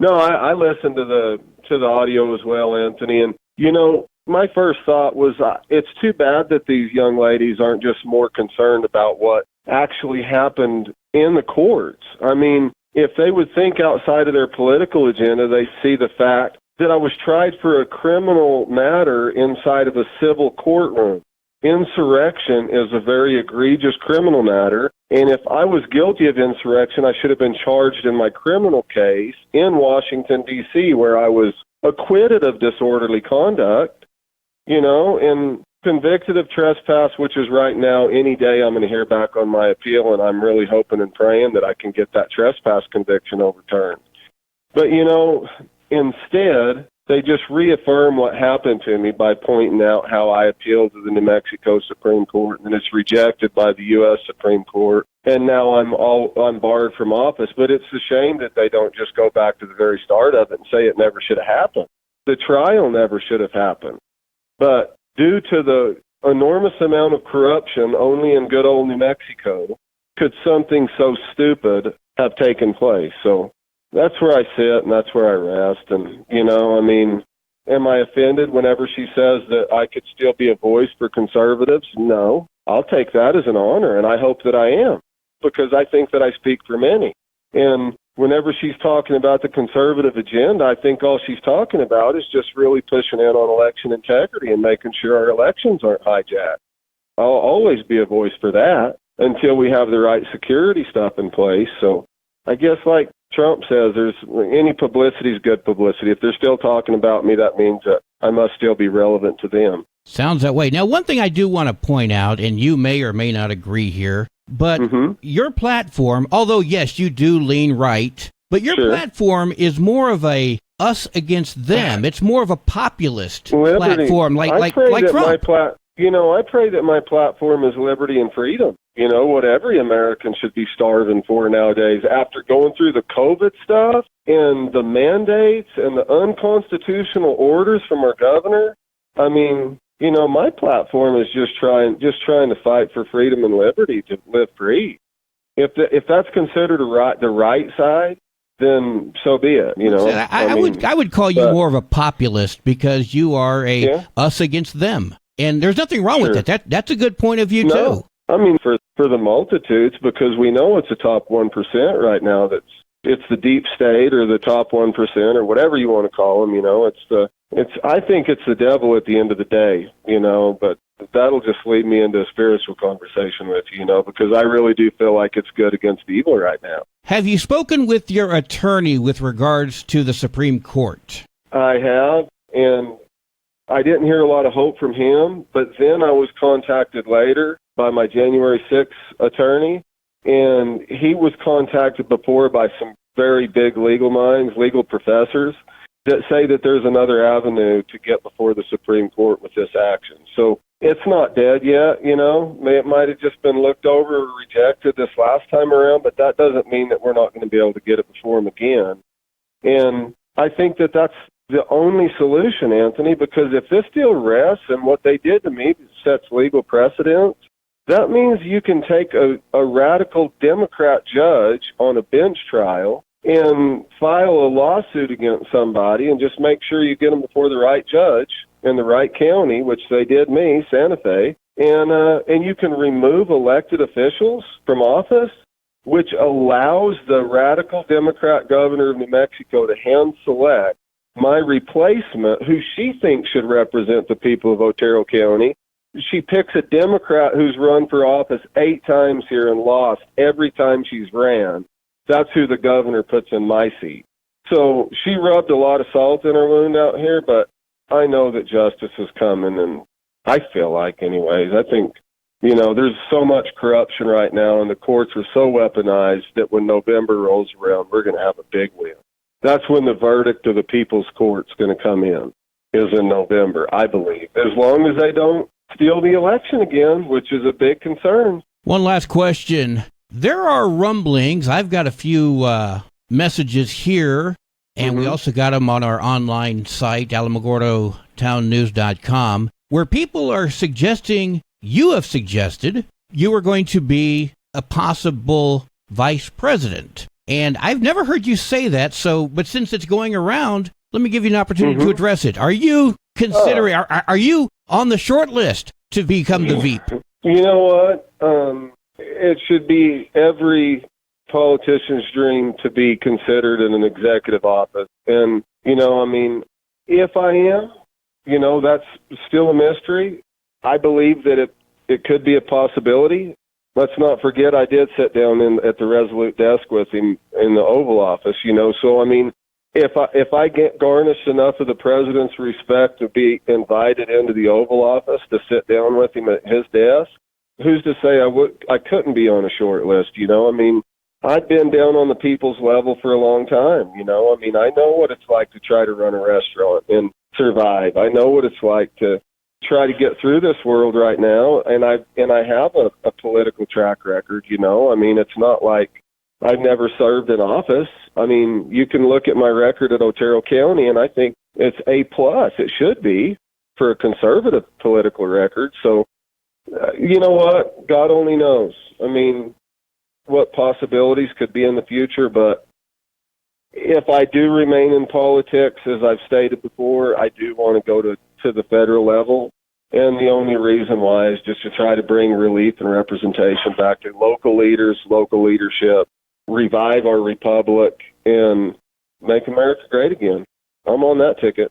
No, I listened to the audio as well, Anthony. And, you know, my first thought was it's too bad that these young ladies aren't just more concerned about what actually happened in the courts. I mean, if they would think outside of their political agenda, they see the fact that I was tried for a criminal matter inside of a civil courtroom. Insurrection is a very egregious criminal matter, and if I was guilty of insurrection, I should have been charged in my criminal case in Washington, D.C., where I was acquitted of disorderly conduct, you know, and convicted of trespass, which is right now, any day I'm going to hear back on my appeal, and I'm really hoping and praying that I can get that trespass conviction overturned. But, you know, instead, they just reaffirm what happened to me by pointing out how I appealed to the New Mexico Supreme Court, and it's rejected by the U.S. Supreme Court, and now I'm barred from office. But it's a shame that they don't just go back to the very start of it and say it never should have happened. The trial never should have happened. But due to the enormous amount of corruption only in good old New Mexico, could something so stupid have taken place? So that's where I sit, and that's where I rest. And, you know, I mean, am I offended whenever she says that I could still be a voice for conservatives? No. I'll take that as an honor, and I hope that I am, because I think that I speak for many. And whenever she's talking about the conservative agenda, I think all she's talking about is just really pushing in on election integrity and making sure our elections aren't hijacked. I'll always be a voice for that until we have the right security stuff in place. So I guess, like Trump says, there's any publicity is good publicity. If they're still talking about me, that means that I must still be relevant to them. Sounds that way. Now, one thing I do want to point out, and you may or may not agree here, but your platform, although, yes, you do lean right, but your platform is more of a us against them. It's more of a populist platform, like Trump. I pray that my platform is liberty and freedom. You know, what every American should be starving for nowadays. After going through the COVID stuff and the mandates and the unconstitutional orders from our governor, I mean, you know, my platform is just trying to fight for freedom and liberty to live free. If that's considered the right side, then so be it. You know, I would call you more of a populist, because you are us against them, and there's nothing wrong with that. That's a good point of view too. I mean, for the multitudes, because we know it's the top 1% right now. It's the deep state or the top 1% or whatever you want to call them. You know, I think it's the devil at the end of the day. You know, but that'll just lead me into a spiritual conversation with you. You know, because I really do feel like it's good against evil right now. Have you spoken with your attorney with regards to the Supreme Court? I have, and I didn't hear a lot of hope from him. But then I was contacted later by my January 6th attorney, and he was contacted before by some very big legal minds, legal professors, that say that there's another avenue to get before the Supreme Court with this action. So it's not dead yet, you know. It might have just been looked over or rejected this last time around, but that doesn't mean that we're not going to be able to get it before them again. And I think that that's the only solution, Anthony, because if this deal rests and what they did to me sets legal precedents, that means you can take a radical Democrat judge on a bench trial and file a lawsuit against somebody and just make sure you get them before the right judge in the right county, which they did me, Santa Fe, and you can remove elected officials from office, which allows the radical Democrat governor of New Mexico to hand select my replacement, who she thinks should represent the people of Otero County. She picks a Democrat who's run for office 8 times here and lost every time she's ran. That's who the governor puts in my seat. So she rubbed a lot of salt in her wound out here, but I know that justice is coming, and I feel like, anyways, I think, you know, there's so much corruption right now, and the courts are so weaponized that when November rolls around, we're going to have a big win. That's when the verdict of the people's court's going to come in, is in November, I believe, as long as they don't steal the election again, which is a big concern. One last question. There are rumblings. I've got a few messages here, and we also got them on our online site, alamogordotownnews.com, where people are suggesting, you have suggested, you are going to be a possible vice president. And I've never heard you say that. But since it's going around, let me give you an opportunity to address it. Are you considering? Are you on the short list to become the VP? You know what? It should be every politician's dream to be considered in an executive office. And, if I am, that's still a mystery. I believe that it could be a possibility. Let's not forget I did sit down at the Resolute desk with him in the Oval Office, So, if I get garnished enough of the president's respect to be invited into the Oval Office to sit down with him at his desk, who's to say I couldn't be on a short list, I've been down on the people's level for a long time, I know what it's like to try to run a restaurant and survive. I know what it's like to try to get through this world right now, and I have a political track record, it's not like I've never served in office. You can look at my record at Otero County, and I think it's A+. It should be for a conservative political record. So, you know what? God only knows. What possibilities could be in the future, but if I do remain in politics, as I've stated before, I do want to go to the federal level, and the only reason why is just to try to bring relief and representation back to local leaders, local leadership, revive our republic, and make America great again. I'm on that ticket.